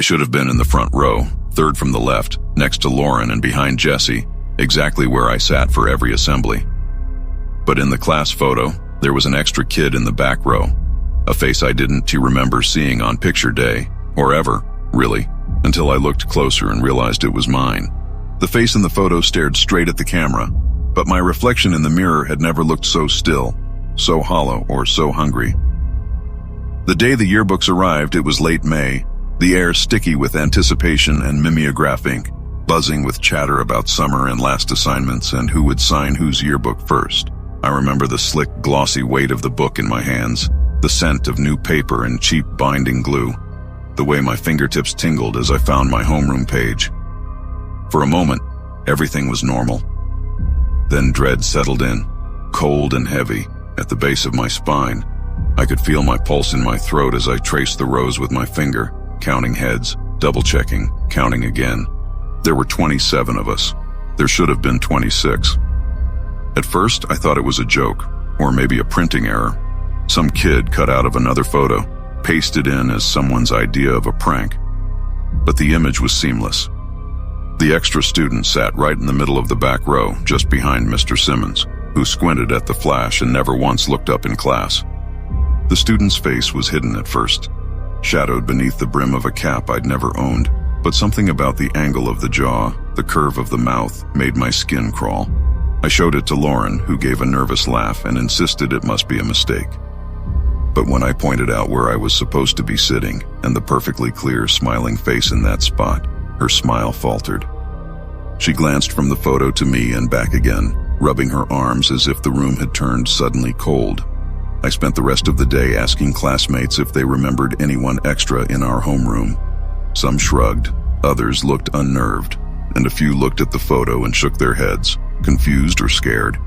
should have been in the front row, third from the left, next to Lauren and behind Jesse, exactly where I sat for every assembly. But in the class photo, there was an extra kid in the back row, a face I didn't remember seeing on picture day, or ever, really, until I looked closer and realized it was mine. The face in the photo stared straight at the camera, but my reflection in the mirror had never looked so still, so hollow, or so hungry. The day the yearbooks arrived, it was late May, the air sticky with anticipation and mimeograph ink, buzzing with chatter about summer and last assignments and who would sign whose yearbook first. I remember the slick, glossy weight of the book in my hands, the scent of new paper and cheap binding glue, the way my fingertips tingled as I found my homeroom page. For a moment, everything was normal. Then dread settled in, cold and heavy, at the base of my spine. I could feel my pulse in my throat as I traced the rows with my finger, counting heads, double-checking, counting again. There were 27 of us. There should have been 26. At first, I thought it was a joke, or maybe a printing error. Some kid cut out of another photo, pasted in as someone's idea of a prank. But the image was seamless. The extra student sat right in the middle of the back row, just behind Mr. Simmons, who squinted at the flash and never once looked up in class. The student's face was hidden at first, shadowed beneath the brim of a cap I'd never owned, but something about the angle of the jaw, the curve of the mouth, made my skin crawl. I showed it to Lauren, who gave a nervous laugh and insisted it must be a mistake. But when I pointed out where I was supposed to be sitting and the perfectly clear, smiling face in that spot, her smile faltered. She glanced from the photo to me and back again, rubbing her arms as if the room had turned suddenly cold. I spent the rest of the day asking classmates if they remembered anyone extra in our homeroom. Some shrugged, others looked unnerved, and a few looked at the photo and shook their heads, confused or scared.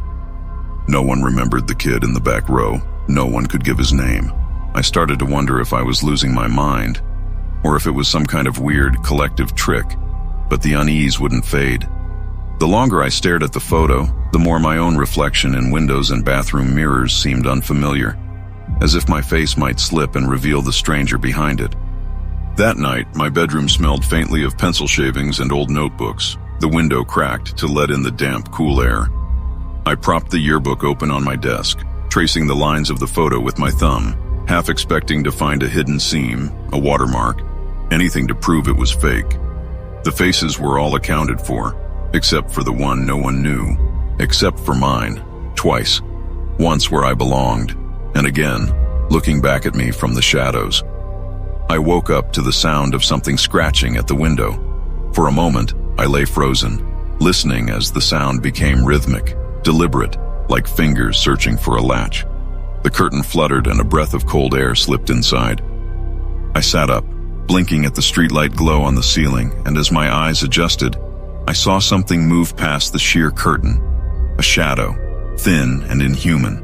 No one remembered the kid in the back row. No one could give his name. I started to wonder if I was losing my mind, or if it was some kind of weird collective trick, but the unease wouldn't fade. The longer I stared at the photo, the more my own reflection in windows and bathroom mirrors seemed unfamiliar, as if my face might slip and reveal the stranger behind it. That night, my bedroom smelled faintly of pencil shavings and old notebooks. The window cracked to let in the damp, cool air. I propped the yearbook open on my desk, tracing the lines of the photo with my thumb, half expecting to find a hidden seam, a watermark, anything to prove it was fake. The faces were all accounted for, except for the one no one knew, except for mine, twice. Once where I belonged, and again, looking back at me from the shadows. I woke up to the sound of something scratching at the window. For a moment, I lay frozen, listening as the sound became rhythmic, deliberate, like fingers searching for a latch. The curtain fluttered and a breath of cold air slipped inside. I sat up, blinking at the streetlight glow on the ceiling, and as my eyes adjusted, I saw something move past the sheer curtain, a shadow, thin and inhuman.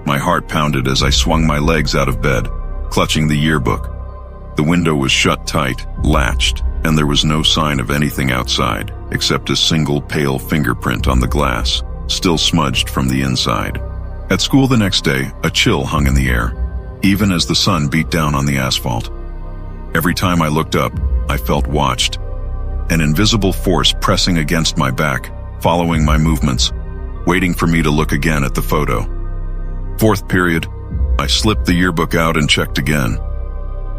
My heart pounded as I swung my legs out of bed, clutching the yearbook. The window was shut tight, latched, and there was no sign of anything outside, except a single pale fingerprint on the glass, still smudged from the inside. At school the next day, a chill hung in the air, even as the sun beat down on the asphalt. Every time I looked up, I felt watched, an invisible force pressing against my back, following my movements, waiting for me to look again at the photo. Fourth period, I slipped the yearbook out and checked again.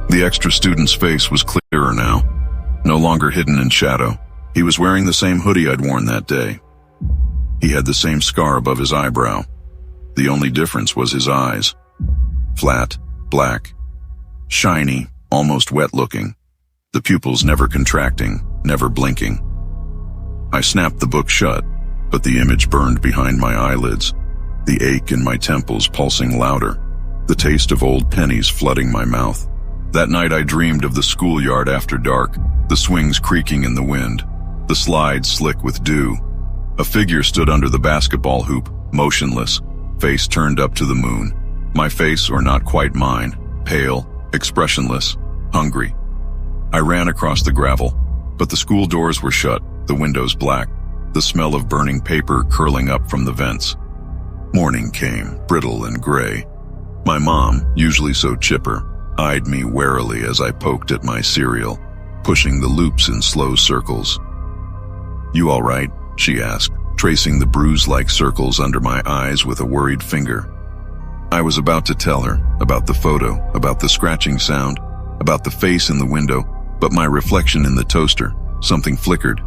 The extra student's face was clearer now, no longer hidden in shadow. He was wearing the same hoodie I'd worn that day. He had the same scar above his eyebrow. The only difference was his eyes. Flat, black, shiny, almost wet-looking. The pupils never contracting, never blinking. I snapped the book shut, but the image burned behind my eyelids, the ache in my temples pulsing louder, the taste of old pennies flooding my mouth. That night I dreamed of the schoolyard after dark, the swings creaking in the wind, the slides slick with dew. A figure stood under the basketball hoop, motionless, face turned up to the moon. My face, or not quite mine, pale, expressionless, hungry. I ran across the gravel, but the school doors were shut, the windows black, the smell of burning paper curling up from the vents. Morning came, brittle and gray. My mom, usually so chipper, eyed me warily as I poked at my cereal, pushing the loops in slow circles. "You all right?" she asked, tracing the bruise-like circles under my eyes with a worried finger. I was about to tell her about the photo, about the scratching sound, about the face in the window, but my reflection in the toaster, something flickered.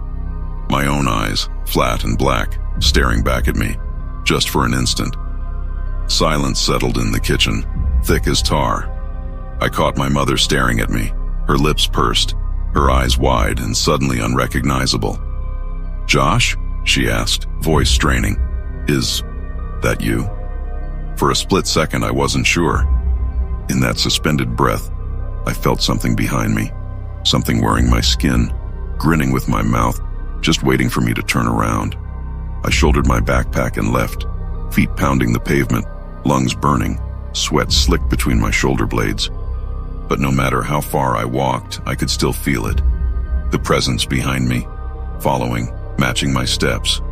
My own eyes, flat and black, staring back at me, just for an instant. Silence settled in the kitchen, thick as tar. I caught my mother staring at me, her lips pursed, her eyes wide and suddenly unrecognizable. "Josh?" she asked, voice straining. "Is that you?" For a split second, I wasn't sure. In that suspended breath, I felt something behind me, something wearing my skin, grinning with my mouth, just waiting for me to turn around. I shouldered my backpack and left, feet pounding the pavement, lungs burning, sweat slicked between my shoulder blades. But no matter how far I walked, I could still feel it. The presence behind me, following, matching my steps,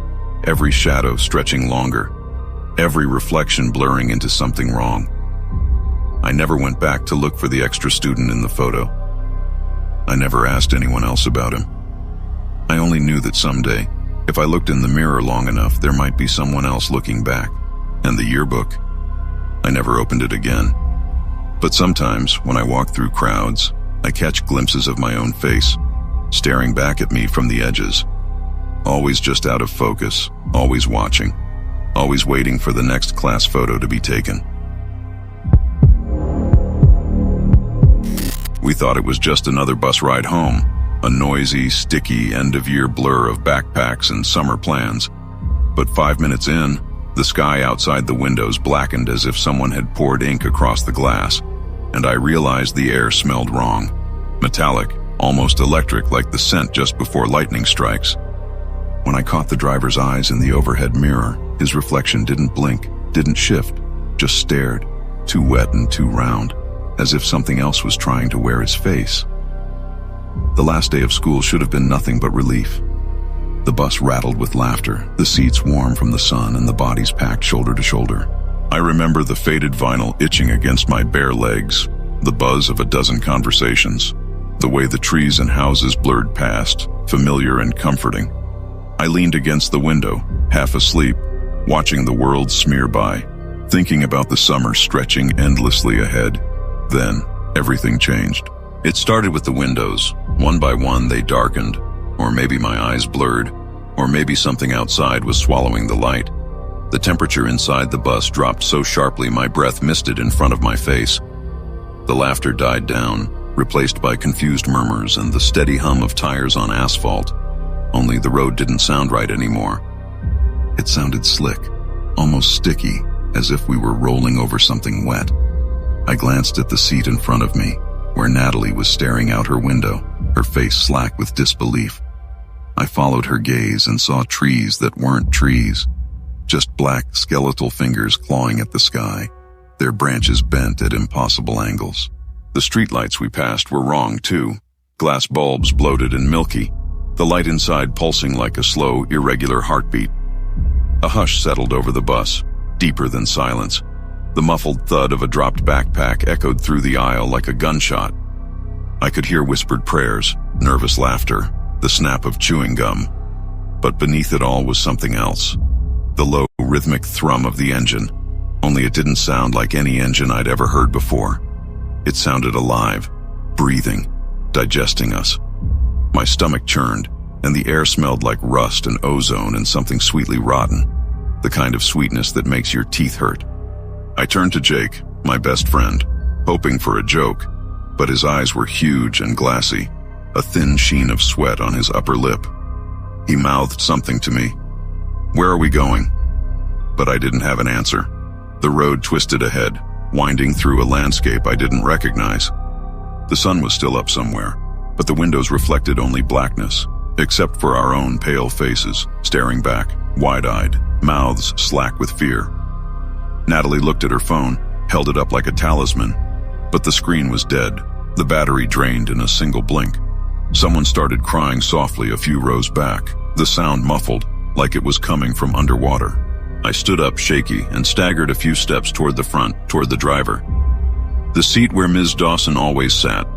every shadow stretching longer, every reflection blurring into something wrong. I never went back to look for the extra student in the photo. I never asked anyone else about him. I only knew that someday, if I looked in the mirror long enough, there might be someone else looking back. And the yearbook? I never opened it again. But sometimes, when I walk through crowds, I catch glimpses of my own face, staring back at me from the edges. Always just out of focus, always watching, always waiting for the next class photo to be taken. We thought it was just another bus ride home, a noisy, sticky, end-of-year blur of backpacks and summer plans. But 5 minutes in, the sky outside the windows blackened as if someone had poured ink across the glass, and I realized the air smelled wrong. Metallic, almost electric, like the scent just before lightning strikes. When I caught the driver's eyes in the overhead mirror, his reflection didn't blink, didn't shift, just stared, too wet and too round, as if something else was trying to wear his face. The last day of school should have been nothing but relief. The bus rattled with laughter, the seats warm from the sun and the bodies packed shoulder to shoulder. I remember the faded vinyl itching against my bare legs, the buzz of a dozen conversations, the way the trees and houses blurred past, familiar and comforting. I leaned against the window, half asleep, watching the world smear by, thinking about the summer stretching endlessly ahead. Then, everything changed. It started with the windows. One by one, they darkened, or maybe my eyes blurred, or maybe something outside was swallowing the light. The temperature inside the bus dropped so sharply my breath misted in front of my face. The laughter died down, replaced by confused murmurs and the steady hum of tires on asphalt. Only the road didn't sound right anymore. It sounded slick, almost sticky, as if we were rolling over something wet. I glanced at the seat in front of me, where Natalie was staring out her window, her face slack with disbelief. I followed her gaze and saw trees that weren't trees, just black skeletal fingers clawing at the sky, their branches bent at impossible angles. The streetlights we passed were wrong too, glass bulbs bloated and milky, the light inside pulsing like a slow, irregular heartbeat. A hush settled over the bus, deeper than silence. The muffled thud of a dropped backpack echoed through the aisle like a gunshot. I could hear whispered prayers, nervous laughter, the snap of chewing gum. But beneath it all was something else. The low, rhythmic thrum of the engine, only it didn't sound like any engine I'd ever heard before. It sounded alive, breathing, digesting us. My stomach churned, and the air smelled like rust and ozone and something sweetly rotten, the kind of sweetness that makes your teeth hurt. I turned to Jake, my best friend, hoping for a joke, but his eyes were huge and glassy, a thin sheen of sweat on his upper lip. He mouthed something to me. "Where are we going?" But I didn't have an answer. The road twisted ahead, winding through a landscape I didn't recognize. The sun was still up somewhere, but the windows reflected only blackness, except for our own pale faces, staring back, wide-eyed, mouths slack with fear. Natalie looked at her phone, held it up like a talisman, but the screen was dead, the battery drained in a single blink. Someone started crying softly a few rows back, the sound muffled, like it was coming from underwater. I stood up shaky and staggered a few steps toward the front, toward the driver. The seat where Ms. Dawson always sat,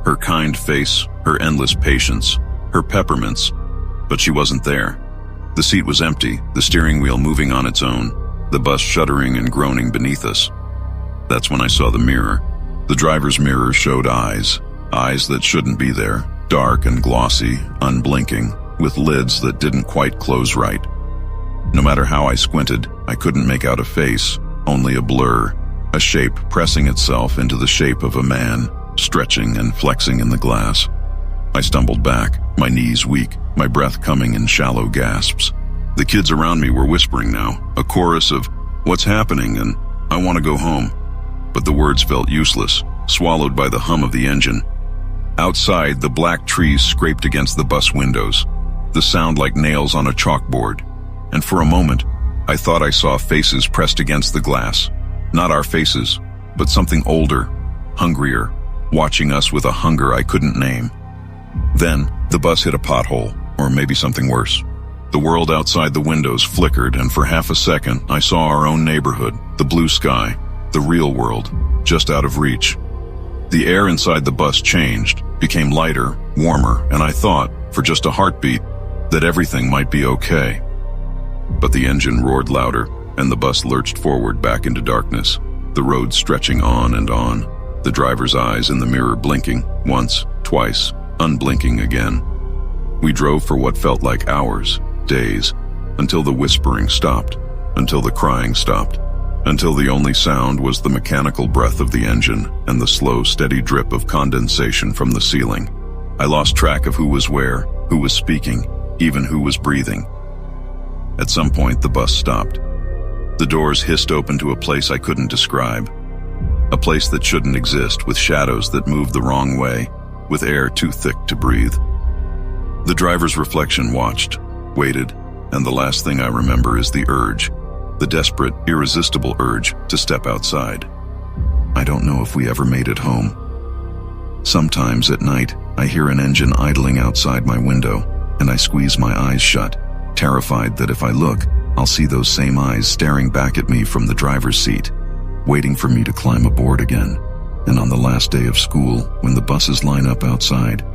her kind face, her endless patience, her peppermints, but she wasn't there. The seat was empty, the steering wheel moving on its own, the bus shuddering and groaning beneath us. That's when I saw the mirror. The driver's mirror showed eyes that shouldn't be there, dark and glossy, unblinking, with lids that didn't quite close right. No matter how I squinted, I couldn't make out a face, only a blur, a shape pressing itself into the shape of a man, stretching and flexing in the glass. I stumbled back, my knees weak, my breath coming in shallow gasps. The kids around me were whispering now, a chorus of, "What's happening?" and "I want to go home." But the words felt useless, swallowed by the hum of the engine. Outside, the black trees scraped against the bus windows, the sound like nails on a chalkboard. And for a moment, I thought I saw faces pressed against the glass. Not our faces, but something older, hungrier, watching us with a hunger I couldn't name. Then, the bus hit a pothole, or maybe something worse. The world outside the windows flickered, and for half a second, I saw our own neighborhood, the blue sky, the real world, just out of reach. The air inside the bus changed, became lighter, warmer, and I thought, for just a heartbeat, that everything might be okay. But the engine roared louder, and the bus lurched forward back into darkness, the road stretching on and on, the driver's eyes in the mirror blinking, once, twice, unblinking again. We drove for what felt like hours, days, until the whispering stopped, until the crying stopped, until the only sound was the mechanical breath of the engine and the slow, steady drip of condensation from the ceiling. I lost track of who was where, who was speaking, even who was breathing. At some point, the bus stopped. The doors hissed open to a place I couldn't describe. A place that shouldn't exist, with shadows that moved the wrong way, with air too thick to breathe. The driver's reflection watched, waited, and the last thing I remember is the urge, the desperate, irresistible urge to step outside. I don't know if we ever made it home. Sometimes at night, I hear an engine idling outside my window, and I squeeze my eyes shut, terrified that if I look, I'll see those same eyes staring back at me from the driver's seat, waiting for me to climb aboard again. And on the last day of school, when the buses line up outside,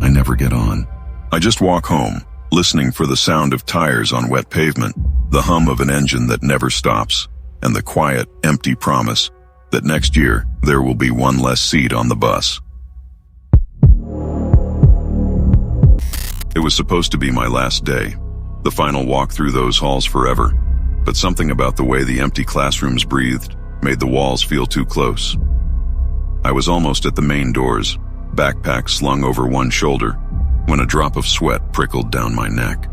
I never get on. I just walk home, listening for the sound of tires on wet pavement, the hum of an engine that never stops, and the quiet, empty promise that next year there will be one less seat on the bus. It was supposed to be my last day, the final walk through those halls forever, but something about the way the empty classrooms breathed made the walls feel too close. I was almost at the main doors, backpack slung over one shoulder, when a drop of sweat prickled down my neck.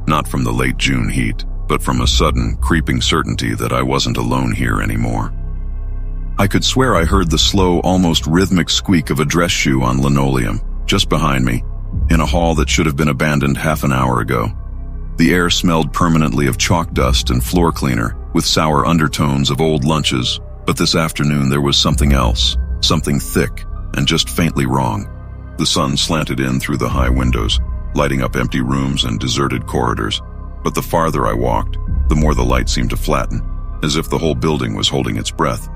Not from the late June heat, but from a sudden, creeping certainty that I wasn't alone here anymore. I could swear I heard the slow, almost rhythmic squeak of a dress shoe on linoleum, just behind me, in a hall that should have been abandoned half an hour ago. The air smelled permanently of chalk dust and floor cleaner, with sour undertones of old lunches, but this afternoon there was something else, something thick and just faintly wrong. The sun slanted in through the high windows, lighting up empty rooms and deserted corridors, but the farther I walked, the more the light seemed to flatten, as if the whole building was holding its breath.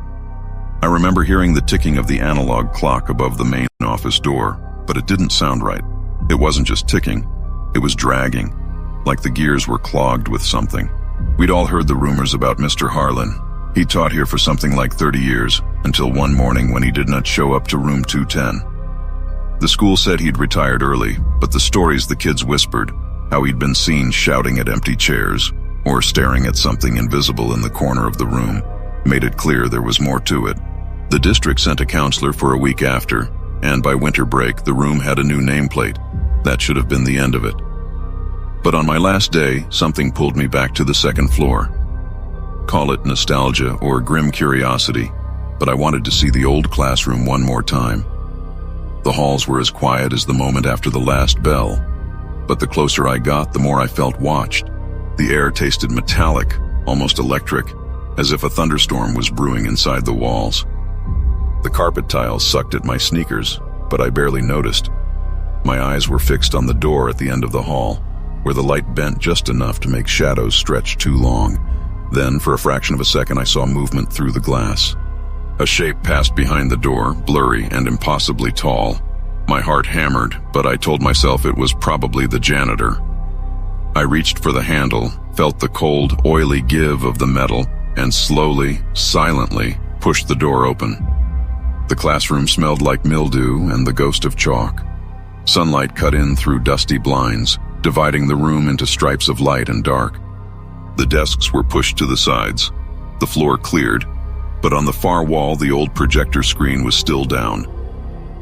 I remember hearing the ticking of the analog clock above the main office door, but it didn't sound right. It wasn't just ticking, it was dragging, like the gears were clogged with something. We'd all heard the rumors about Mr. Harlan. He taught here for something like 30 years, until one morning when he did not show up to room 210. The school said he'd retired early, but the stories the kids whispered, how he'd been seen shouting at empty chairs, or staring at something invisible in the corner of the room, made it clear there was more to it. The district sent a counselor for a week after, and by winter break, the room had a new nameplate. That should have been the end of it. But on my last day, something pulled me back to the second floor. Call it nostalgia or grim curiosity, but I wanted to see the old classroom one more time. The halls were as quiet as the moment after the last bell, but the closer I got, the more I felt watched. The air tasted metallic, almost electric, as if a thunderstorm was brewing inside the walls. The carpet tiles sucked at my sneakers, but I barely noticed. My eyes were fixed on the door at the end of the hall, where the light bent just enough to make shadows stretch too long. Then, for a fraction of a second, I saw movement through the glass. A shape passed behind the door, blurry and impossibly tall. My heart hammered, but I told myself it was probably the janitor. I reached for the handle, felt the cold, oily give of the metal, and slowly, silently, pushed the door open. The classroom smelled like mildew and the ghost of chalk. Sunlight cut in through dusty blinds, dividing the room into stripes of light and dark. The desks were pushed to the sides. The floor cleared, but on the far wall the old projector screen was still down,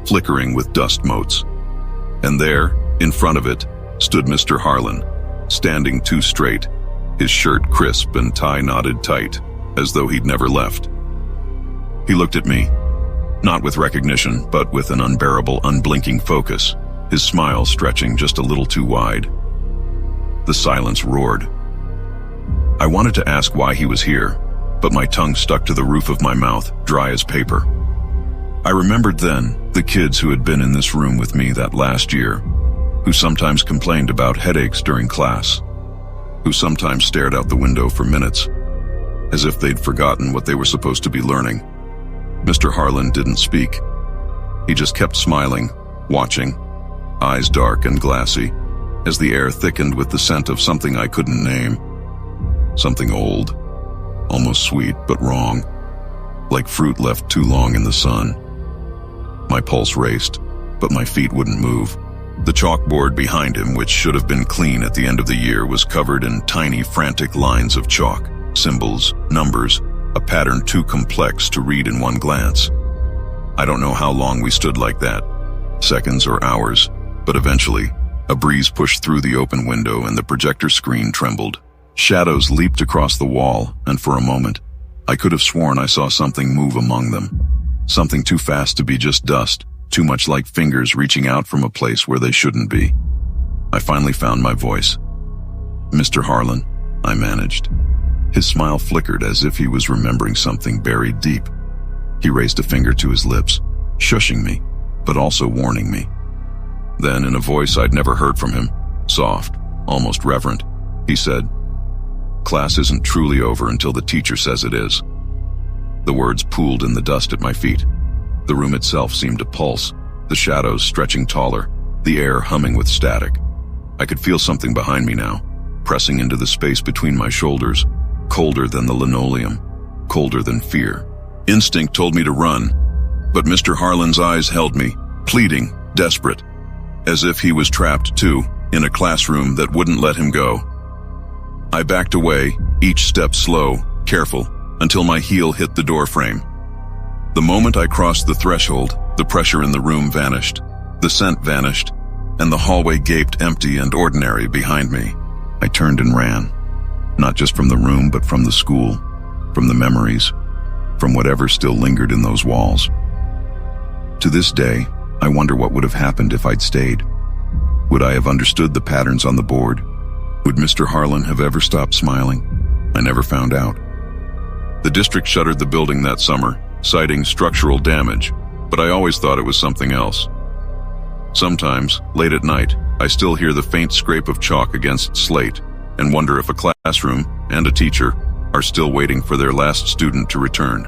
flickering with dust motes. And there, in front of it, stood Mr. Harlan, standing too straight, his shirt crisp and tie knotted tight, as though he'd never left. He looked at me, not with recognition, but with an unbearable, unblinking focus, his smile stretching just a little too wide. The silence roared. I wanted to ask why he was here, but my tongue stuck to the roof of my mouth, dry as paper. I remembered then the kids who had been in this room with me that last year, who sometimes complained about headaches during class, who sometimes stared out the window for minutes, as if they'd forgotten what they were supposed to be learning. Mr. Harlan didn't speak. He just kept smiling, watching, eyes dark and glassy, as the air thickened with the scent of something I couldn't name. Something old, almost sweet but wrong, like fruit left too long in the sun. My pulse raced, but my feet wouldn't move. The chalkboard behind him, which should have been clean at the end of the year, was covered in tiny, frantic lines of chalk, symbols, numbers, a pattern too complex to read in one glance. I don't know how long we stood like that, seconds or hours, but eventually, a breeze pushed through the open window and the projector screen trembled. Shadows leaped across the wall, and for a moment, I could have sworn I saw something move among them. Something too fast to be just dust, too much like fingers reaching out from a place where they shouldn't be. I finally found my voice. "Mr. Harlan," I managed. His smile flickered as if he was remembering something buried deep. He raised a finger to his lips, shushing me, but also warning me. Then, in a voice I'd never heard from him, soft, almost reverent, he said, "Class isn't truly over until the teacher says it is." The words pooled in the dust at my feet. The room itself seemed to pulse, the shadows stretching taller, the air humming with static. I could feel something behind me now, pressing into the space between my shoulders, colder than the linoleum, colder than fear. Instinct told me to run, but Mr. Harlan's eyes held me, pleading, desperate, as if he was trapped too, in a classroom that wouldn't let him go. I backed away, each step slow, careful, until my heel hit the door frame. The moment I crossed the threshold, the pressure in the room vanished, the scent vanished, and the hallway gaped empty and ordinary behind me. I turned and ran, not just from the room, but from the school, from the memories, from whatever still lingered in those walls. To this day, I wonder what would have happened if I'd stayed. Would I have understood the patterns on the board? Would Mr. Harlan have ever stopped smiling? I never found out. The district shuttered the building that summer, citing structural damage, but I always thought it was something else. Sometimes, late at night, I still hear the faint scrape of chalk against slate and wonder if a classroom and a teacher are still waiting for their last student to return.